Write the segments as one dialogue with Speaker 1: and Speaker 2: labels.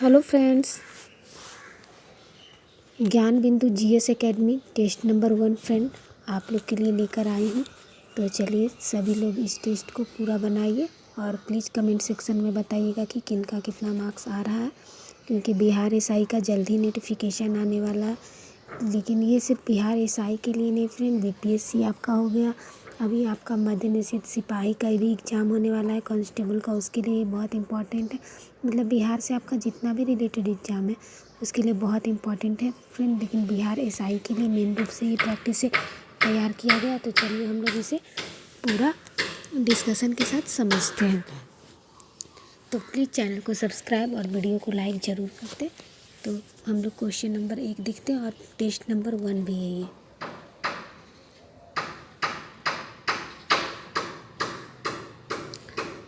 Speaker 1: Hello friends, Gyan Bindu GS academy test number 1 friend आप लोग के लिए लेकर आई हूँ। तो चलिए सभी लोग इस टेस्ट को पूरा बनाइए और प्लीज़ कमेंट सेक्शन में बताइएगा कि किन का कितना मार्क्स आ रहा है, क्योंकि बिहार एसआई का जल्द ही नोटिफिकेशन आने वाला है। लेकिन ये सिर्फ बिहार एसआई के लिए नहीं फ्रेंड, बीपीएससी आपका हो गया, अभी आपका मद्य निषेध सिपाही का भी एग्ज़ाम होने वाला है, कांस्टेबल का, उसके लिए बहुत इंपॉर्टेंट है। मतलब बिहार से आपका जितना भी रिलेटेड एग्ज़ाम है उसके लिए बहुत इंपॉर्टेंट है फ्रेंड। लेकिन बिहार एसआई के लिए मेन रूप से ही प्रैक्टिस से तैयार किया गया। तो चलिए हम लोग इसे पूरा डिस्कशन के साथ समझते हैं। तो प्लीज़ चैनल को सब्सक्राइब और वीडियो को लाइक ज़रूर करते। तो हम लोग क्वेश्चन नंबर 1 देखते हैं और टेस्ट नंबर 1 भी है ये।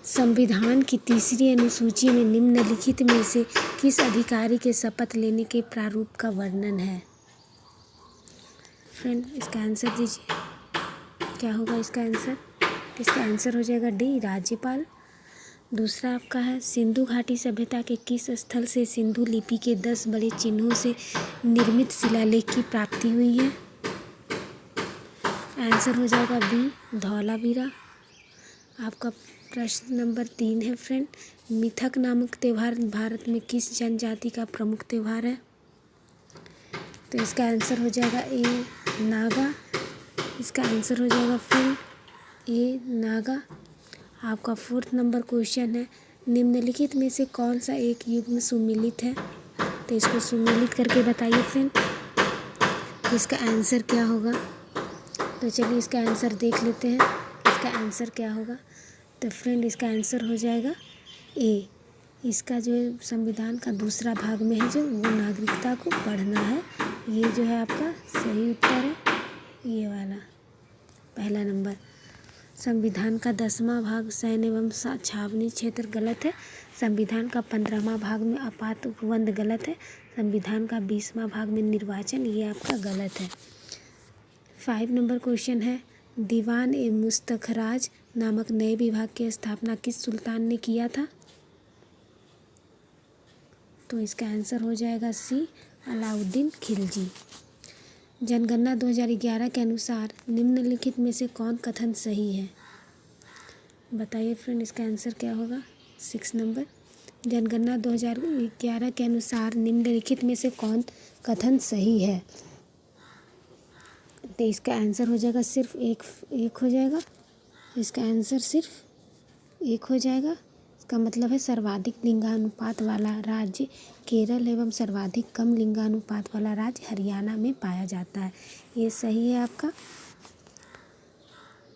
Speaker 1: संविधान की तीसरी अनुसूची में निम्नलिखित में से किस अधिकारी के शपथ लेने के प्रारूप का वर्णन है? फ्रेंड इसका आंसर दीजिए, क्या होगा इसका आंसर? इसका आंसर हो जाएगा डी, राज्यपाल। दूसरा आपका है, सिंधु घाटी सभ्यता के किस स्थल से सिंधु लिपि के 10 बड़े चिन्हों से निर्मित शिलालेख की प्राप्ति हुई है? आंसर हो जाएगा बी, धौलावीरा। आपका प्रश्न नंबर 3 है फ्रेंड, मिथक नामक त्यौहार भारत में किस जनजाति का प्रमुख त्यौहार है? तो इसका आंसर हो जाएगा ए, नागा। इसका आंसर हो जाएगा फ्रेंड ए, नागा। आपका 4th नंबर क्वेश्चन है, निम्नलिखित में से कौन सा एक युग्म सुमेलित है? तो इसको सुमेलित करके बताइए फ्रेंड, तो इसका आंसर क्या होगा? तो चलिए इसका आंसर देख लेते हैं, इसका आंसर क्या होगा। तो फ्रेंड इसका आंसर हो जाएगा ए। इसका जो संविधान का दूसरा भाग में है जो वो नागरिकता को पढ़ना है, ये जो है आपका सही उत्तर है, ये वाला पहला नंबर। संविधान का 10वां भाग सैन्य एवं छावनी क्षेत्र गलत है। संविधान का 15वां भाग में आपात उपबंध गलत है। संविधान का 20वां भाग में निर्वाचन, ये आपका गलत है। 5 नंबर क्वेश्चन है, दीवान ए मुस्तखराज नामक नए विभाग की स्थापना किस सुल्तान ने किया था? तो इसका आंसर हो जाएगा सी, अलाउद्दीन खिलजी। जनगणना 2011 के अनुसार निम्नलिखित में से कौन कथन सही है? बताइए फ्रेंड इसका आंसर क्या होगा? 6 नंबर, जनगणना 2011 के अनुसार निम्नलिखित में से कौन कथन सही है? तो इसका आंसर हो जाएगा सिर्फ एक हो जाएगा। इसका आंसर सिर्फ एक हो जाएगा। इसका मतलब है सर्वाधिक लिंगानुपात वाला राज्य केरल एवं सर्वाधिक कम लिंगानुपात वाला राज्य हरियाणा में पाया जाता है, ये सही है आपका।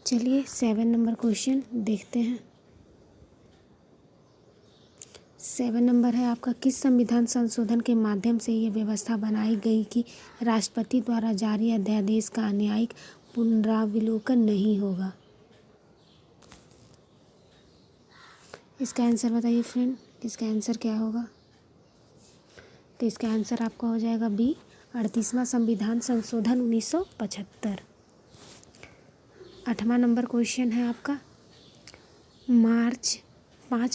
Speaker 1: चलिए 7 नंबर क्वेश्चन देखते हैं। 7 नंबर है आपका, किस संविधान संशोधन के माध्यम से ये व्यवस्था बनाई गई कि राष्ट्रपति द्वारा जारी अध्यादेश का न्यायिक पुनरावलोकन नहीं होगा? इसका आंसर बताइए फ्रेंड, इसका आंसर क्या होगा? तो इसका आंसर आपका हो जाएगा बी, 38वां संविधान संशोधन 1975। 8वां नंबर क्वेश्चन है आपका, 5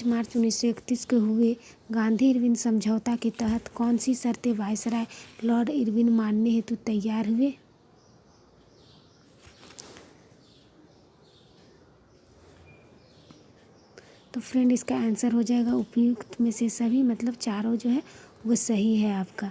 Speaker 1: मार्च 1931 को हुए गांधी इरविन समझौता के तहत कौन सी शर्तें वायसराय लॉर्ड इरविन मानने हेतु तैयार हुए? तो फ्रेंड इसका आंसर हो जाएगा उपयुक्त में से सभी, मतलब चारों जो है वो सही है आपका।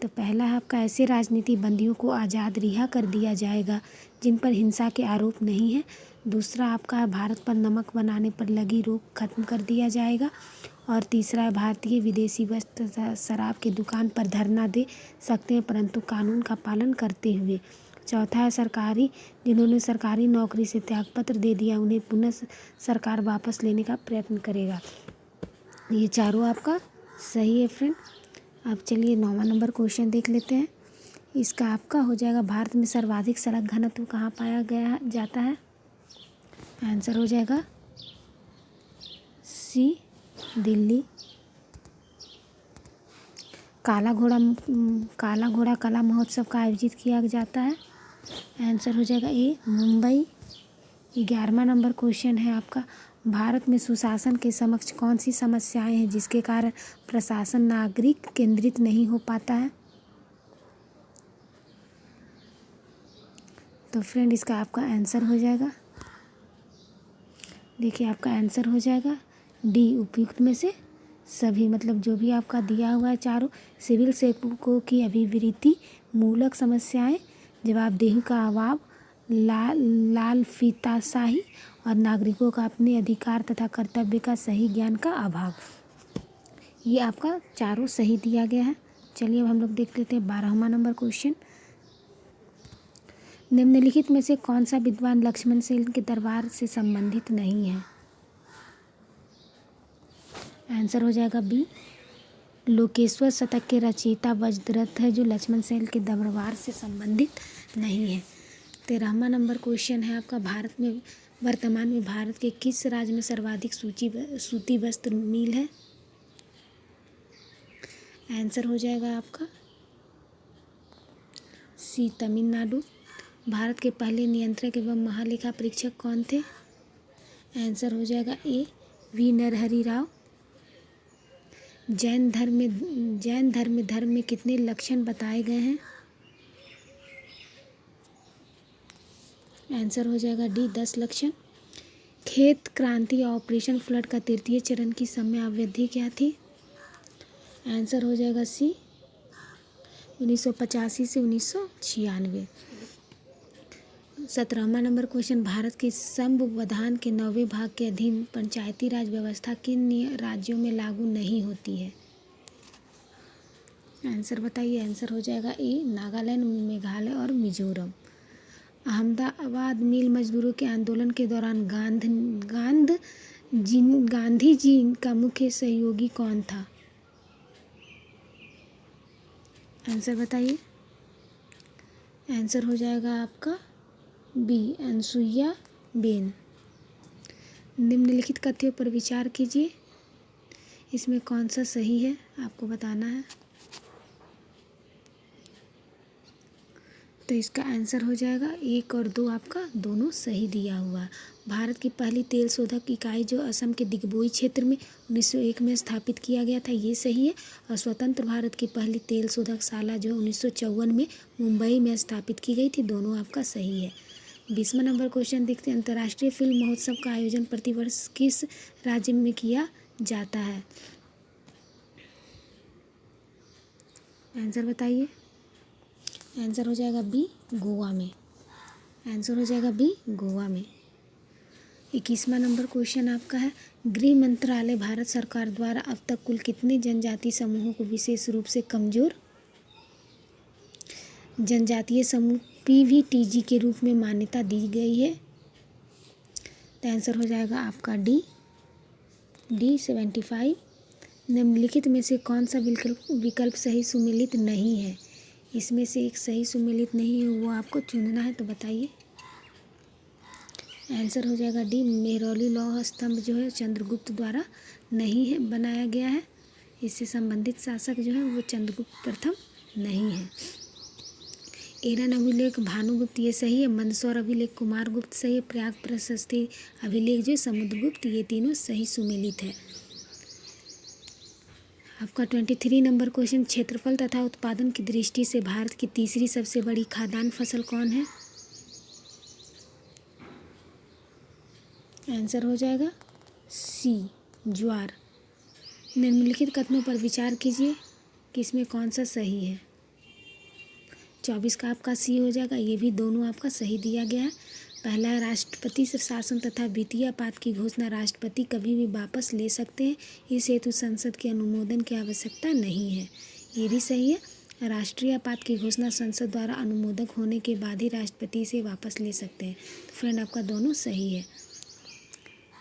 Speaker 1: तो पहला है आपका, ऐसे राजनीति बंदियों को आज़ाद रिहा कर दिया जाएगा जिन पर हिंसा के आरोप नहीं है। दूसरा आपका है, भारत पर नमक बनाने पर लगी रोक खत्म कर दिया जाएगा। और तीसरा है, भारतीय विदेशी वस्तु तथा शराब की दुकान पर धरना दे सकते हैं परंतु कानून का पालन करते हुए। चौथा है, जिन्होंने सरकारी नौकरी से त्यागपत्र दे दिया उन्हें पुनः सरकार वापस लेने का प्रयत्न करेगा। ये चारों आपका सही है फ्रेंड। अब चलिए 9वां नंबर क्वेश्चन देख लेते हैं। इसका आपका हो जाएगा, भारत में सर्वाधिक सड़क घनत्व कहाँ पाया जाता है? आंसर हो जाएगा सी, दिल्ली। काला घोड़ा कला महोत्सव का आयोजित किया जाता है? आंसर हो जाएगा ए, मुंबई। 11वां नंबर क्वेश्चन है आपका, भारत में सुशासन के समक्ष कौन सी समस्याएं हैं जिसके कारण प्रशासन नागरिक केंद्रित नहीं हो पाता है? तो फ्रेंड इसका आपका आंसर हो जाएगा, देखिए आपका आंसर हो जाएगा डी, उपयुक्त में से सभी। मतलब जो भी आपका दिया हुआ है चारों, सिविल सेवकों की अभिवृत्ति मूलक समस्याएं, जवाबदेही का अभाव, लाल फीताशाही और नागरिकों का अपने अधिकार तथा कर्तव्य का सही ज्ञान का अभाव, ये आपका चारों सही दिया गया है। चलिए अब हम लोग देख लेते हैं 12वां नंबर क्वेश्चन। निम्नलिखित में से कौन सा विद्वान लक्ष्मण सेन के दरबार से संबंधित नहीं है? आंसर हो जाएगा बी, लोकेश्वर शतक के रचयिता वज्रदत्त है जो लक्ष्मण सेन के दरबार से संबंधित नहीं है। 13वां नंबर क्वेश्चन है आपका, वर्तमान में भारत के किस राज्य में सर्वाधिक सूती वस्त्र मिल है? आंसर हो जाएगा आपका सी, तमिलनाडु। भारत के पहले नियंत्रक एवं महालेखा परीक्षक कौन थे? आंसर हो जाएगा ए, वी नरहरि राव। जैन धर्म में कितने लक्षण बताए गए हैं? आंसर हो जाएगा डी, 10 लक्षण। खेत क्रांति और ऑपरेशन फ्लड का तृतीय चरण की समयावधि क्या थी? आंसर हो जाएगा सी, 1985 से 1996। 17वां नंबर क्वेश्चन, भारत के संविधान के 9वें भाग के अधीन पंचायती राज व्यवस्था किन राज्यों में लागू नहीं होती है? आंसर बताइए। आंसर हो जाएगा ए, नागालैंड, मेघालय और मिजोरम। अहमदाबाद मिल मजदूरों के आंदोलन के दौरान गांधी जी का मुख्य सहयोगी कौन था? आंसर बताइए। आंसर हो जाएगा आपका बी, अनसुईया बेन। निम्नलिखित कथनों पर विचार कीजिए, इसमें कौन सा सही है आपको बताना है। तो इसका आंसर हो जाएगा 1 और 2, आपका दोनों सही दिया हुआ। भारत की पहली तेल शोधक इकाई जो असम के दिग्बोई क्षेत्र में 1901 में स्थापित किया गया था, ये सही है। और स्वतंत्र भारत की पहली तेल शोधकशाला जो 1954 में मुंबई में स्थापित की गई थी, दोनों आपका सही है। 20वां नंबर क्वेश्चन देखते हैं, अंतर्राष्ट्रीय फिल्म महोत्सव का आयोजन प्रतिवर्ष किस राज्य में किया जाता है? आंसर बताइए। आंसर हो जाएगा बी, गोवा में। आंसर हो जाएगा बी, गोवा में। 21वां नंबर क्वेश्चन आपका है, गृह मंत्रालय भारत सरकार द्वारा अब तक कुल कितने जनजातीय समूहों को विशेष रूप से कमजोर जनजातीय समूह PVTG के रूप में मान्यता दी गई है? तो आंसर हो जाएगा आपका डी, 75। निम्नलिखित में से कौन सा विकल्प सही सुमेलित नहीं है? इसमें से एक सही सुमेलित नहीं है, वो आपको चुनना है, तो बताइए। आंसर हो जाएगा डी, मेहरौली लौह स्तंभ जो है चंद्रगुप्त द्वारा नहीं है बनाया गया है। इससे संबंधित शासक जो है वो चंद्रगुप्त प्रथम नहीं है। एरन अभिलेख भानुगुप्त ये सही है। मंदसौर अभिलेख कुमारगुप्त सही है। प्रयाग प्रशस्ति अभिलेख जो समुद्रगुप्त, ये तीनों सही सुमेलित है। आपका 23 नंबर क्वेश्चन, क्षेत्रफल तथा उत्पादन की दृष्टि से भारत की तीसरी सबसे बड़ी खाद्यान्न फसल कौन है? आंसर हो जाएगा सी, ज्वार। निम्नलिखित कथनों पर विचार कीजिए कि इसमें कौन सा सही है। 24 का आपका सी हो जाएगा, ये भी दोनों आपका सही दिया गया है। पहला है, राष्ट्रपति शासन तथा वित्तीय आपात की घोषणा राष्ट्रपति कभी भी वापस ले सकते हैं, इस हेतु संसद के अनुमोदन की आवश्यकता नहीं है, ये भी सही है। राष्ट्रीय आपात की घोषणा संसद द्वारा अनुमोदक होने के बाद ही राष्ट्रपति इसे वापस ले सकते हैं। तो फ्रेंड आपका दोनों सही है।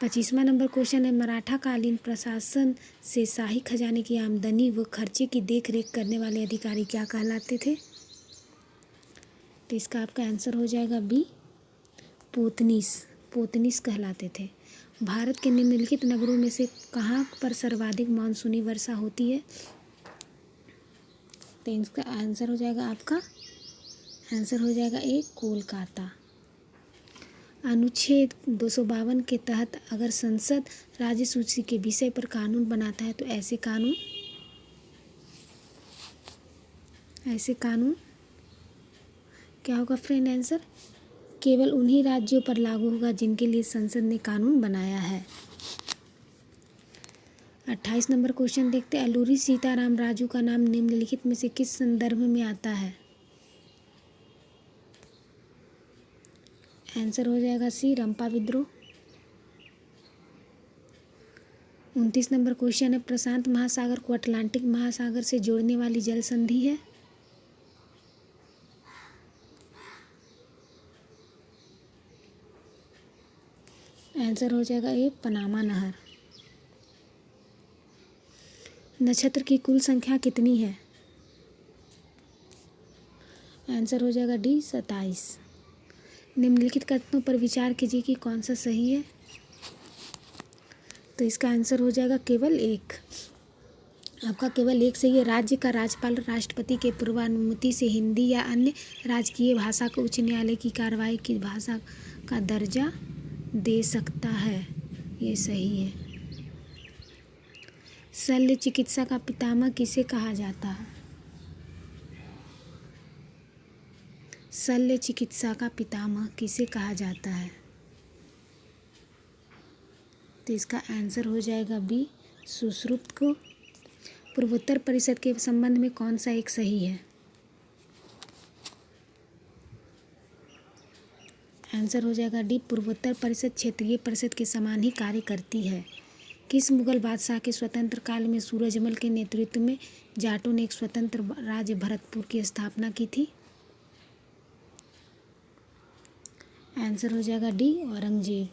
Speaker 1: 25वां नंबर क्वेश्चन है, मराठा कालीन प्रशासन से शाही खजाने की आमदनी व खर्चे की देखरेख करने वाले अधिकारी क्या कहलाते थे? तो इसका आपका आंसर हो जाएगा बी, पोतनीस कहलाते थे। भारत के निम्नलिखित नगरों में से कहाँ पर सर्वाधिक मानसूनी वर्षा होती है? तो इसका आंसर हो जाएगा आपका, आंसर हो जाएगा ए, कोलकाता। अनुच्छेद 252 के तहत अगर संसद राज्य सूची के विषय पर कानून बनाता है तो ऐसे कानून क्या होगा फ्रेंड आंसर? केवल उन्हीं राज्यों पर लागू होगा जिनके लिए संसद ने कानून बनाया है। 28 नंबर क्वेश्चन देखते हैं। अल्लूरी सीताराम राजू का नाम निम्नलिखित में से किस संदर्भ में आता है? आंसर हो जाएगा सी, रंपा विद्रोह। 29 नंबर क्वेश्चन है। प्रशांत महासागर को अटलांटिक महासागर से जोड़ने वाली जल संधि है? आंसर हो जाएगा ए, पनामा नहर। नक्षत्र की कुल संख्या कितनी है? आंसर हो जाएगा डी, 27। निम्नलिखित कथनों पर विचार कीजिए कि कौन सा सही है। तो इसका आंसर हो जाएगा केवल एक। आपका केवल एक सही है। राज्य का राज्यपाल राष्ट्रपति के पूर्वानुमति से हिंदी या अन्य राजकीय भाषा को उच्च न्यायालय की कार्रवाई की भाषा का दर्जा दे सकता है, ये सही है। शल्य चिकित्सा का पितामह किसे कहा जाता है? शल्य चिकित्सा का पितामह किसे कहा जाता है? तो इसका आंसर हो जाएगा बी, सुश्रुत को। पूर्वोत्तर परिषद के संबंध में कौन सा एक सही है? आंसर हो जाएगा डी, पूर्वोत्तर परिषद क्षेत्रीय परिषद के समान ही कार्य करती है। किस मुगल बादशाह के स्वतंत्र काल में सूरजमल के नेतृत्व में जाटों ने एक स्वतंत्र राज्य भरतपुर की स्थापना की थी? आंसर हो जाएगा डी, औरंगजेब।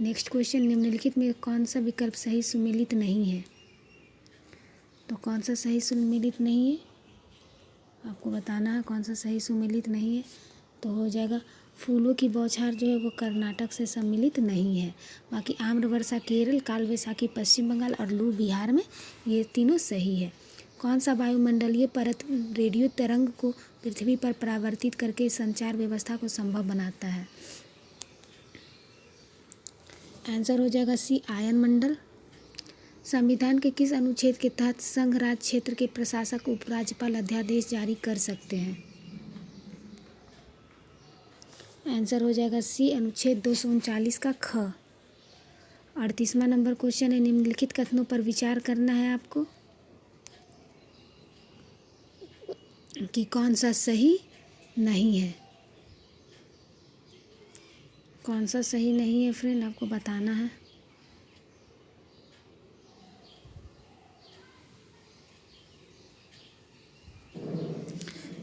Speaker 1: Next question. निम्नलिखित में कौन सा विकल्प सही सुमेलित नहीं है? तो कौन सा सही सुमेलित नहीं है आपको बताना है। कौन सा सही सुमेलित नहीं है? तो हो जाएगा फूलों की बौछार जो है वो कर्नाटक से सम्मिलित नहीं है। बाकी आम्र वर्षा केरल, काल वैसाखी पश्चिम बंगाल और लू बिहार में, ये तीनों सही है। कौन सा वायुमंडलीय परत रेडियो तरंग को पृथ्वी पर परावर्तित करके संचार व्यवस्था को संभव बनाता है? आंसर हो जाएगा सी, आयन मंडल। संविधान के किस अनुच्छेद के तहत संघ राज्य क्षेत्र के प्रशासक उपराज्यपाल अध्यादेश जारी कर सकते हैं? आंसर हो जाएगा सी, अनुच्छेद 239 का ख। 38वां नंबर क्वेश्चन है। निम्नलिखित कथनों पर विचार करना है आपको कि कौन सा सही नहीं है। कौन सा सही नहीं है फ्रेंड, आपको बताना है।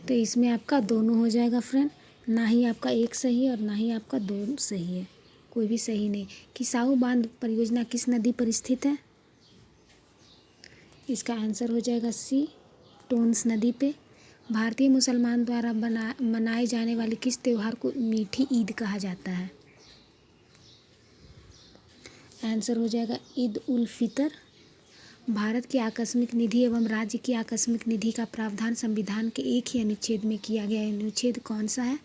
Speaker 1: तो इसमें आपका दोनों हो जाएगा फ्रेंड। ना ही आपका एक सही है और ना ही आपका दो सही है, कोई भी सही नहीं। किसाऊ बांध परियोजना किस नदी पर स्थित है? इसका आंसर हो जाएगा सी, टोन्स नदी पे। भारतीय मुसलमान द्वारा मनाए जाने वाले किस त्यौहार को मीठी ईद कहा जाता है? आंसर हो जाएगा ईद उल फितर। भारत की आकस्मिक निधि एवं राज्य की आकस्मिक निधि का प्रावधान संविधान के एक ही अनुच्छेद में किया गया है। अनुच्छेद कौन सा है?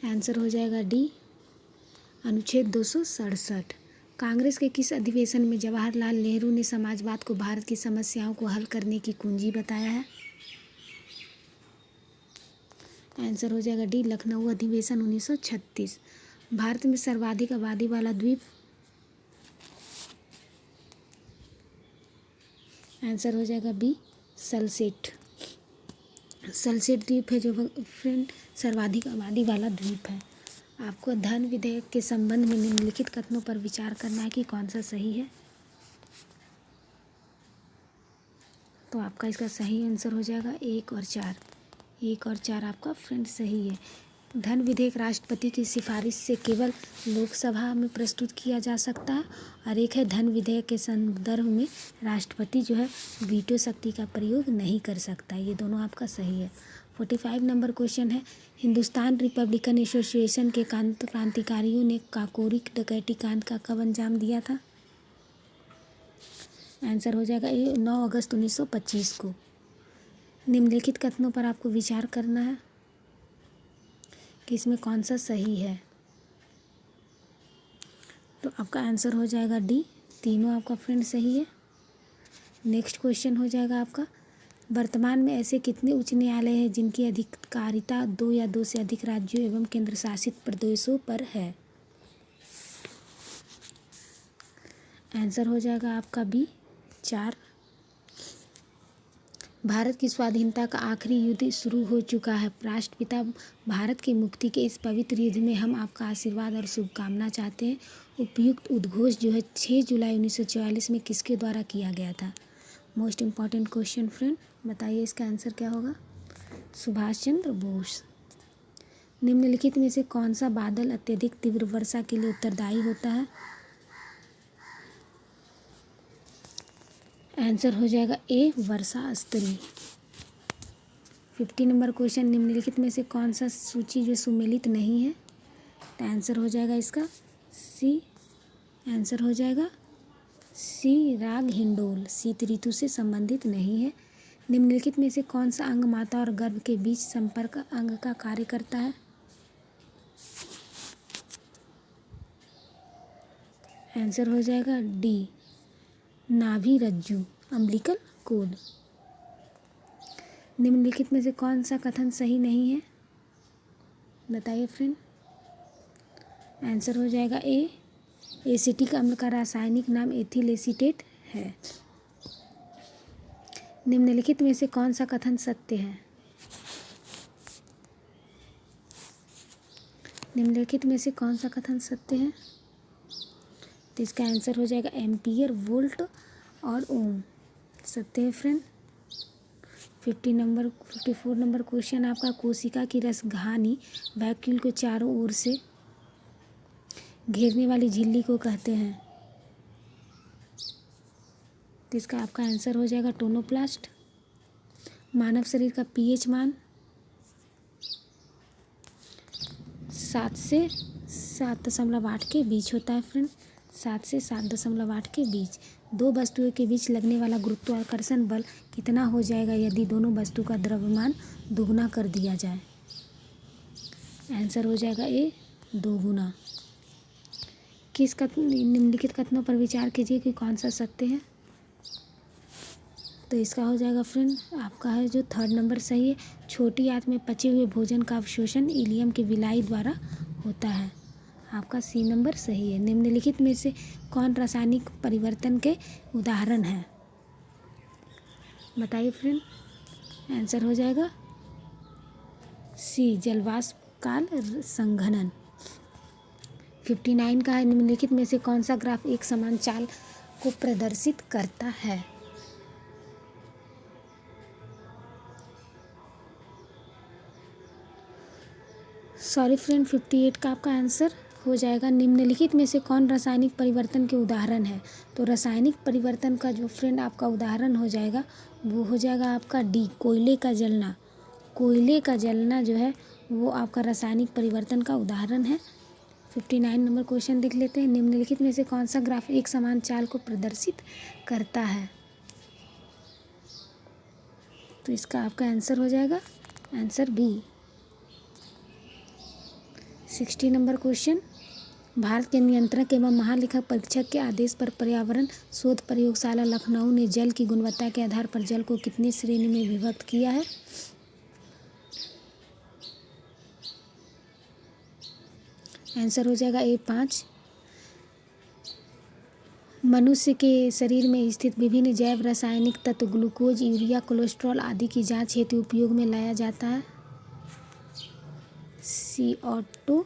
Speaker 1: आंसर हो जाएगा डी, अनुच्छेद 267। कांग्रेस के किस अधिवेशन में जवाहरलाल नेहरू ने समाजवाद को भारत की समस्याओं को हल करने की कुंजी बताया है? आंसर हो जाएगा डी, लखनऊ अधिवेशन 1936। भारत में सर्वाधिक आबादी वाला द्वीप? आंसर हो जाएगा बी, सल्सेट। सल्सेट द्वीप है जो फ्रेंड सर्वाधिक आबादी वाला द्वीप है। आपको धन विधेयक के संबंध में निम्नलिखित कथनों पर विचार करना है कि कौन सा सही है। तो आपका इसका सही आंसर हो जाएगा 1 और 4। 1 और 4 आपका फ्रेंड सही है। धन विधेयक राष्ट्रपति की सिफारिश से केवल लोकसभा में प्रस्तुत किया जा सकता है, और एक है धन विधेयक के संदर्भ में राष्ट्रपति जो है वीटो शक्ति का प्रयोग नहीं कर सकता। ये दोनों आपका सही है। 45 नंबर क्वेश्चन है। हिंदुस्तान रिपब्लिकन एसोसिएशन के क्रांतिकारियों ने काकोरी डकैती कांड का कब अंजाम दिया था? आंसर हो जाएगा ये 9 अगस्त 1925 को। निम्नलिखित कथनों पर आपको विचार करना है। कि इसमें कौन सा सही है। तो आपका आंसर हो जाएगा डी, तीनों आपका फ्रेंड सही है। नेक्स्ट क्वेश्चन हो जाएगा आपका, वर्तमान में ऐसे कितने उच्च न्यायालय हैं जिनकी अधिकारिता 2 या 2 से अधिक राज्यों एवं केंद्र शासित प्रदेशों पर है। आंसर हो जाएगा आपका बी, 4। भारत की स्वाधीनता का आखिरी युद्ध शुरू हो चुका है। राष्ट्रपिता भारत की मुक्ति के इस पवित्र युद्ध में हम आपका आशीर्वाद और शुभकामना चाहते हैं। उपयुक्त उद्घोष जो है 6 जुलाई 1944 में किसके द्वारा किया गया था। मोस्ट इम्पॉर्टेंट क्वेश्चन फ्रेंड, बताइए इसका आंसर क्या होगा। सुभाष चंद्र बोस। निम्नलिखित में से कौन सा बादल अत्यधिक तीव्र वर्षा के लिए उत्तरदायी होता है। आंसर हो जाएगा ए, वर्षा स्तरी। 50 नंबर क्वेश्चन, निम्नलिखित में से कौन सा सूची जो सुमेलित नहीं है। तो आंसर हो जाएगा इसका सी। आंसर हो जाएगा सी, राग हिंडोल, शीत ऋतु से संबंधित नहीं है। निम्नलिखित में से कौन सा अंग माता और गर्भ के बीच संपर्क अंग का कार्य करता है। आंसर हो जाएगा डी, नाभि रज्जु, अम्बिलिकल कोड। निम्नलिखित में से कौन सा कथन सही नहीं है, बताइए फ्रेंड। आंसर हो जाएगा ए, एसिटिक अम्ल का रासायनिक नाम एथिल एसीटेट है। निम्नलिखित में से कौन सा कथन सत्य है। निम्नलिखित में से कौन सा कथन सत्य है। तो इसका आंसर हो जाएगा एम्पियर, वोल्ट और ओम, सत्य है फ्रेंड। 54 नंबर क्वेश्चन आपका, कोशिका की रसघानी वैक्यूल को चारों ओर से घेरने वाली झिल्ली को कहते हैं। तो इसका आपका आंसर हो जाएगा टोनोप्लास्ट। मानव शरीर का पीएच मान 7 से 7.8 के बीच होता है फ्रेंड, 7 से 7.8 के बीच। दो वस्तुओं के बीच लगने वाला गुरुत्वाकर्षण बल कितना हो जाएगा यदि दोनों वस्तु का द्रव्यमान दोगुना कर दिया जाए। आंसर हो जाएगा ए, 2 गुना। किस निम्नलिखित कथनों पर विचार कीजिए कि कौन सा सत्य है। तो इसका हो जाएगा फ्रेंड आपका है जो 3rd नंबर सही है। छोटी आंत में पचे हुए भोजन का अवशोषण इलियम के विलाई द्वारा होता है। आपका सी नंबर सही है। निम्नलिखित में से कौन रासायनिक परिवर्तन के उदाहरण हैं, बताइए फ्रेंड। आंसर हो जाएगा सी, जलवाष्प काल संघनन। 59 का है, निम्नलिखित में से कौन सा ग्राफ एक समान चाल को प्रदर्शित करता है। सॉरी फ्रेंड, 58 का आपका आंसर हो जाएगा निम्नलिखित में से कौन रासायनिक परिवर्तन के उदाहरण है। तो रासायनिक परिवर्तन का जो फ्रेंड आपका उदाहरण हो जाएगा वो हो जाएगा आपका डी, कोयले का जलना। कोयले का जलना जो है वो आपका रासायनिक परिवर्तन का उदाहरण है। 59 नंबर क्वेश्चन देख लेते हैं, निम्नलिखित में से कौन सा ग्राफ एक समान चाल को प्रदर्शित करता है। तो इसका आपका आंसर हो जाएगा answer B. 60 number question, Bharat के नियंत्रक एवं महालेखा परीक्षक के आदेश पर पर्यावरण शोध प्रयोगशाला लखनऊ ने जल की गुणवत्ता के आधार पर जल को कितनी श्रेणी में विभक्त किया है। आंसर हो जाएगा ए, 5। मनुष्य के शरीर में स्थित विभिन्न जैव रासायनिक तत्व ग्लूकोज, यूरिया, कोलेस्ट्रॉल आदि की जांच हेतु उपयोग में लाया जाता है। CO2।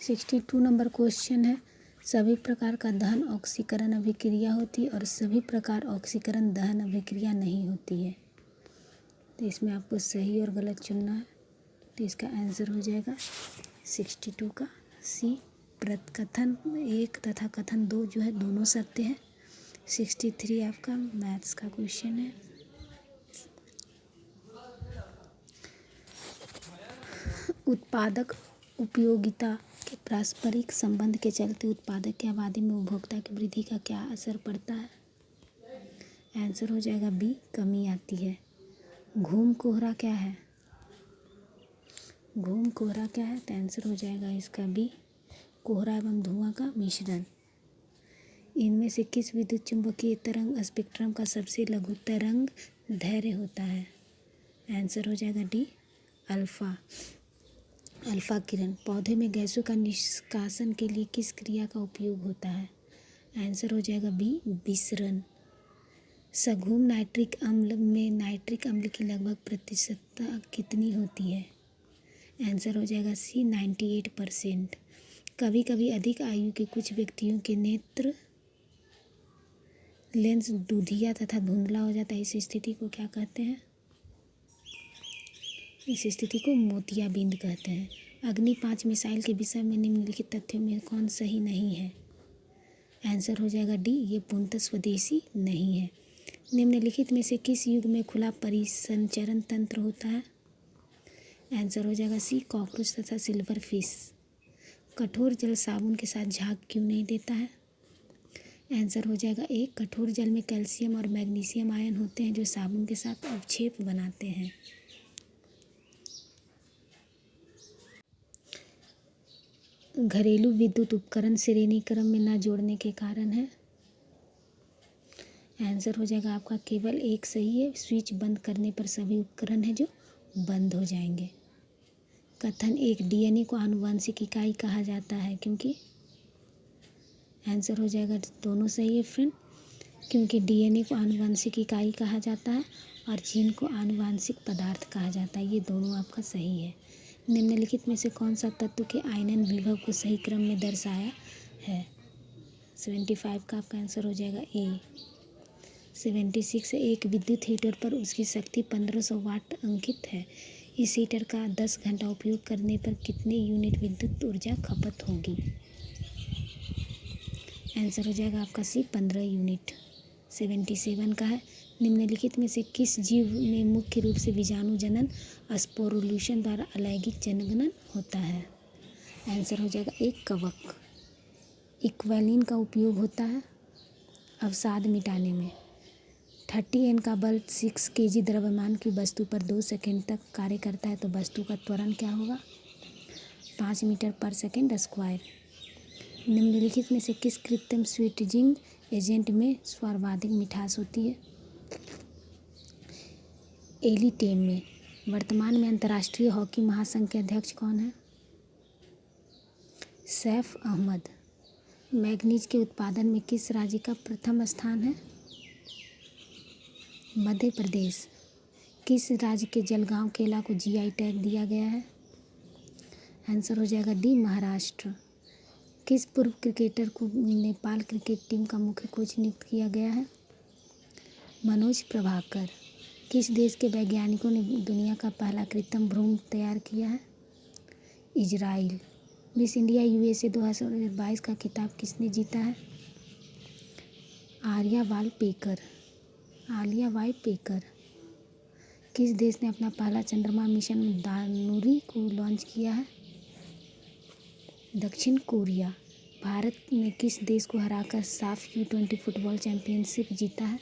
Speaker 1: 62 नंबर क्वेश्चन है, सभी प्रकार का दहन ऑक्सीकरण अभिक्रिया होती है और सभी प्रकार ऑक्सीकरण दहन अभिक्रिया नहीं होती है। तो इसमें आपको सही और गलत चुनना है। तो इसका आंसर हो जाएगा 62 का सी, कथन 1 तथा कथन 2 जो है दोनों सत्य है। 63 आपका मैथ्स का क्वेश्चन है, उत्पादक उपयोगिता के पारस्परिक संबंध के चलते उत्पादक की आबादी में उपभोक्ता की वृद्धि का क्या असर पड़ता है। आंसर हो जाएगा बी, कमी आती है। घूम कोहरा क्या है। घूम कोहरा क्या है? तो आंसर हो जाएगा इसका बी, कोहरा एवं धुआं का मिश्रण। इनमें से किस विद्युत चुम्बकीय तरंग स्पेक्ट्रम का सबसे लघु तरंग दैर्घ्य होता है? आंसर हो जाएगा डी, अल्फा। अल्फा किरण। पौधे में गैसों का निष्कासन के लिए किस क्रिया का उपयोग होता है? आंसर हो जाएगा बी, विसरण। सघुम नाइट्रिक अम्ल में नाइट्रिक अम्ल की लगभग प्रतिशतता कितनी होती है? आंसर हो जाएगा सी, 98%। कभी कभी अधिक आयु के कुछ व्यक्तियों के नेत्र लेंस दूधिया तथा धुंधला हो जाता है। इस स्थिति को क्या कहते हैं? इस स्थिति को मोतियाबिंद कहते हैं। अग्नि 5 मिसाइल के विषय में निम्नलिखित तथ्यों में कौन सही नहीं है? आंसर हो जाएगा डी, ये पूर्णतः स्वदेशी नहीं है। निम्नलिखित में से किस युग में खुला परिसंचरण तंत्र होता है? आंसर हो जाएगा सी, कॉकरोच तथा सिल्वर फिश। कठोर जल साबुन के साथ झाग क्यों नहीं देता है? आंसर हो जाएगा ए, कठोर जल में कैल्शियम और मैग्नीशियम आयन होते हैं जो साबुन के साथ अवक्षेप बनाते हैं। घरेलू विद्युत उपकरण श्रेणी क्रम में न जोड़ने के कारण है? आंसर हो जाएगा आपका केवल एक सही है। स्विच बंद करने पर सभी उपकरण हैं जो बंद हो जाएंगे। कथन एक, डीएनए को आनुवंशिक इकाई कहा जाता है क्योंकि? आंसर हो जाएगा दोनों सही है फ्रेंड, क्योंकि डीएनए को आनुवंशिक इकाई कहा जाता है और जीन को आनुवंशिक पदार्थ कहा जाता है। ये दोनों आपका सही है। निम्नलिखित में से कौन सा तत्व के आयनन विभव को सही क्रम में दर्शाया है? 75 का आपका आंसर हो जाएगा ए। 76 एक विद्युत हीटर पर उसकी शक्ति 1500 वाट अंकित है। इस हीटर का 10 घंटा उपयोग करने पर कितने यूनिट विद्युत ऊर्जा खपत होगी? आंसर हो जाएगा आपका सी, 15 यूनिट। 77 का है, निम्नलिखित में से किस जीव में मुख्य रूप से बीजाणु जनन स्पोरुलेशन द्वारा अलैंगिक जनगणन होता है? आंसर हो जाएगा एक, कवक। इक्वेलिन का उपयोग होता है अवसाद मिटाने में। 30 N का बल 6 kg द्रव्यमान की वस्तु पर 2 सेकंड तक कार्य करता है तो वस्तु का त्वरण क्या होगा? 5 मीटर पर सेकंड स्क्वायर। निम्नलिखित में से किस कृत्रिम स्वीटनिंग एजेंट में सर्वाधिक मिठास होती है? एलिटेम में। वर्तमान में अंतर्राष्ट्रीय हॉकी महासंघ के अध्यक्ष कौन है? सैफ अहमद। मैग्नीज के उत्पादन में किस राज्य का प्रथम स्थान है? मध्य प्रदेश। किस राज्य के जलगांव केला को जीआई टैग दिया गया है? आंसर हो जाएगा डी, महाराष्ट्र। किस पूर्व क्रिकेटर को नेपाल क्रिकेट टीम का मुख्य कोच नियुक्त किया गया है? मनोज प्रभाकर। किस देश के वैज्ञानिकों ने दुनिया का पहला कृत्रिम भ्रूण तैयार किया है? इजराइल। मिस इंडिया यूएसए 2022 का खिताब किसने जीता है? आलिया वाई पेकर। किस देश ने अपना पहला चंद्रमा मिशन दानुरी को लॉन्च किया है? दक्षिण कोरिया। भारत ने किस देश को हराकर साफ U20 फुटबॉल चैंपियनशिप जीता है?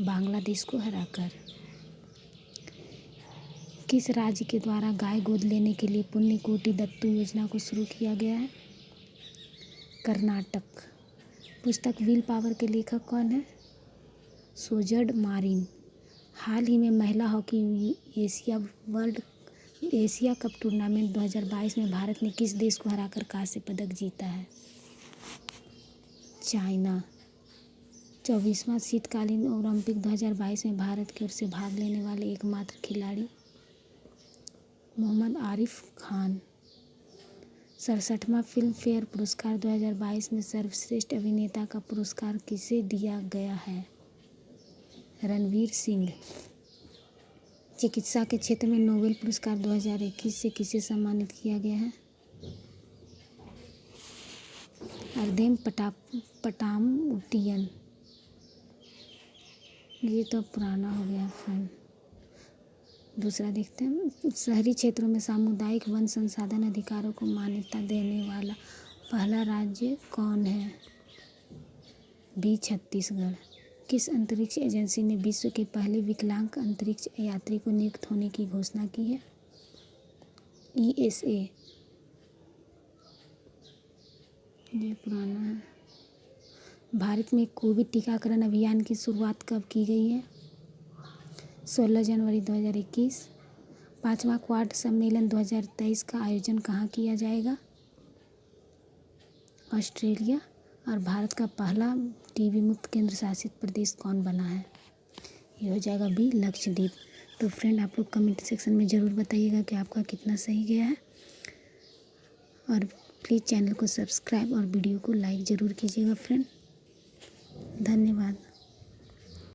Speaker 1: बांग्लादेश को हराकर। किस राज्य के द्वारा गाय गोद लेने के लिए पुण्यकोटि दत्तू योजना को शुरू किया गया है? कर्नाटक। पुस्तक विल पावर के लेखक कौन है? Sjoerd Marin. हाल ही में महिला हॉकी एशिया कप टूर्नामेंट 2022 में भारत ने किस देश को हराकर कांस्य पदक जीता है? चाइना। 24वां शीतकालीन ओलंपिक 2022 में भारत की ओर से भाग लेने वाले एकमात्र खिलाड़ी? मोहम्मद आरिफ खान। 67वां फिल्म फेयर पुरस्कार 2022 में सर्वश्रेष्ठ अभिनेता का पुरस्कार किसे दिया गया है? रणवीर सिंह। चिकित्सा के क्षेत्र में नोबेल पुरस्कार 2021 से किसे सम्मानित किया गया है? अर्धेम पटामुटियन। ये तो पुराना हो गया फ्रेंड। दूसरा देखते हैं। शहरी क्षेत्रों में सामुदायिक वन संसाधन अधिकारों को मान्यता देने वाला पहला राज्य कौन है? बी, छत्तीसगढ़। किस अंतरिक्ष एजेंसी ने विश्व के पहले विकलांग अंतरिक्ष यात्री को नियुक्त होने की घोषणा की है? ESA, ये पुराना है। भारत में कोविड टीकाकरण अभियान की शुरुआत कब की गई है? 16 जनवरी 2021। 5वां क्वाड सम्मेलन 2023 का आयोजन कहाँ किया जाएगा? ऑस्ट्रेलिया। और भारत का पहला टीबी मुक्त केंद्र शासित प्रदेश कौन बना है? ये हो जाएगा बी, लक्षद्वीप। तो फ्रेंड आप लोग कमेंट सेक्शन में ज़रूर बताइएगा कि आपका कितना सही गया है, और प्लीज़ चैनल को सब्सक्राइब और वीडियो को लाइक ज़रूर कीजिएगा फ्रेंड। धन्यवाद।